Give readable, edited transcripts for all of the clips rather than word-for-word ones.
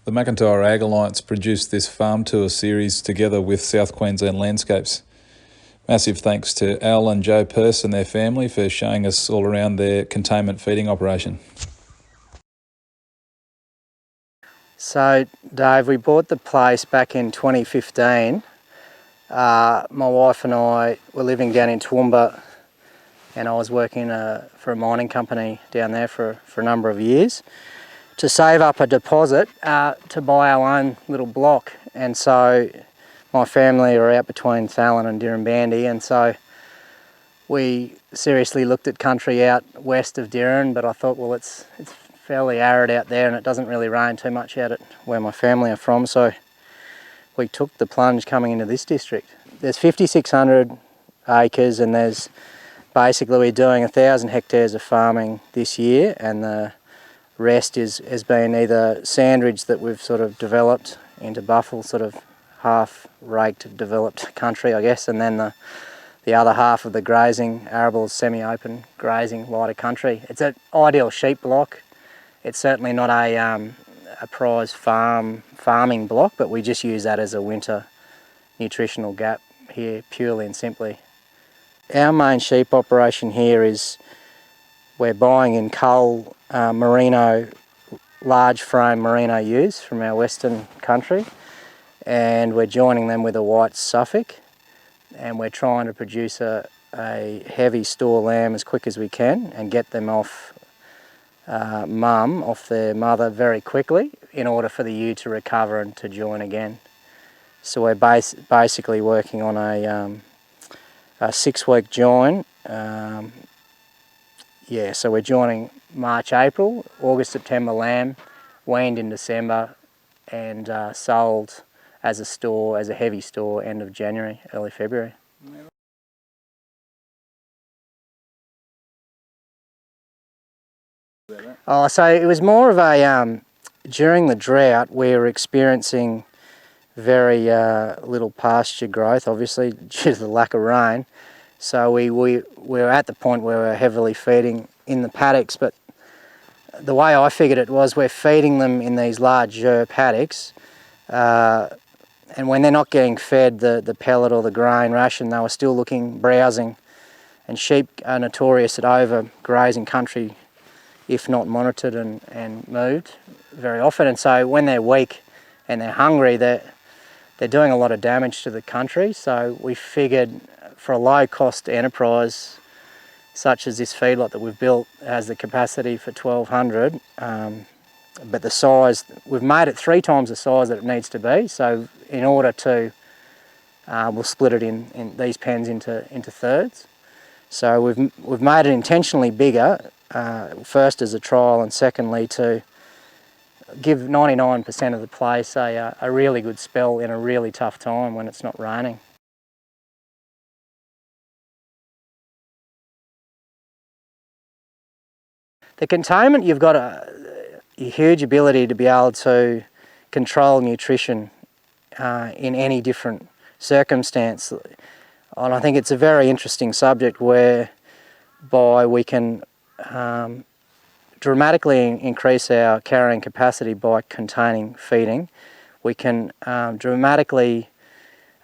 The McIntyre Ag Alliance produced this farm tour series together with South Queensland Landscapes. Massive thanks to Al and Joe Pearce and their family for showing us all around their containment feeding operation. So, Dave, we bought the place back in 2015. My wife and I were living down in Burumbah, and I was working for a mining company down there for a number of years to save up a deposit to buy our own little block. And so my family are out between Thallon and Burumbah, and so we seriously looked at country out west of Dirren, but I thought, well, it's fairly arid out there and it doesn't really rain too much out at where my family are from, so we took the plunge coming into this district. There's 5,600 acres, and there's basically, we're doing 1,000 hectares of farming this year, and the rest has been either sandridge that we've sort of developed into buffel, sort of half-raked developed country, I guess, and then the other half of the grazing, arable semi-open grazing, lighter country. It's an ideal sheep block. It's certainly not a prize farming block, but we just use that as a winter nutritional gap here, purely and simply. Our main sheep operation here is we're buying in cull merino, large frame merino ewes from our western country, and we're joining them with a white Suffolk, and we're trying to produce a heavy store lamb as quick as we can and get them off off their mother very quickly in order for the ewe to recover and to join again. So we're basically working on a 6-week join. So we're joining March, April, August, September lamb, weaned in December, and sold as a store, as a heavy store, end of January, early February. Oh, so it was more of a, during the drought we were experiencing very little pasture growth, obviously due to the lack of rain. So we were at the point where we were heavily feeding in the paddocks, but the way I figured it was we're feeding them in these large paddocks, and when they're not getting fed the pellet or the grain ration, they were still browsing, and sheep are notorious at overgrazing country if not monitored and moved very often. And so when they're weak and they're hungry, they're doing a lot of damage to the country. So we figured for a low-cost enterprise such as this feedlot that we've built has the capacity for 1,200, but the size, we've made it 3 times the size that it needs to be. So in order to, we'll split it in these pens into thirds. So we've made it intentionally bigger, first as a trial, and secondly to give 99% of the place a really good spell in a really tough time when it's not raining. The containment, you've got a huge ability to be able to control nutrition in any different circumstance. And I think it's a very interesting subject whereby we can dramatically increase our carrying capacity by containing feeding. We can dramatically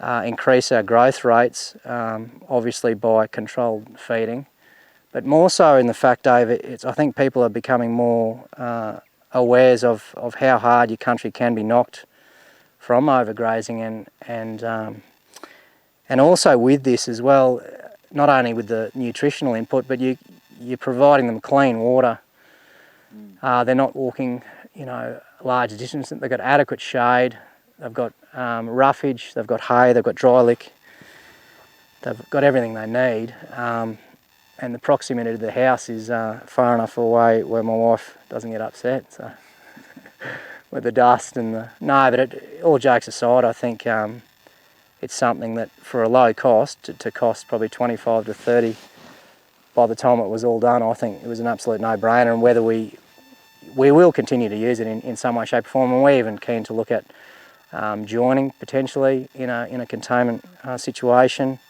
increase our growth rates, obviously by controlled feeding. But more so in the fact, Dave, I think people are becoming more awares of how hard your country can be knocked from overgrazing, and also with this as well, not only with the nutritional input, but you're providing them clean water. They're not walking, large distances. They've got adequate shade. They've got roughage. They've got hay. They've got dry lick. They've got everything they need. And the proximity to the house is far enough away where my wife doesn't get upset. So with the dust and but all jokes aside, I think it's something that for a low cost, to cost probably 25 to 30 by the time it was all done, I think it was an absolute no-brainer. And whether we will continue to use it in some way, shape or form, and we're even keen to look at joining potentially in a containment situation.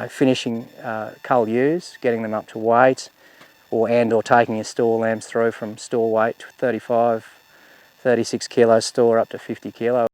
Finishing cull ewes, getting them up to weight, or taking your store lambs through from store weight to 35 36 kilo store up to 50 kilo.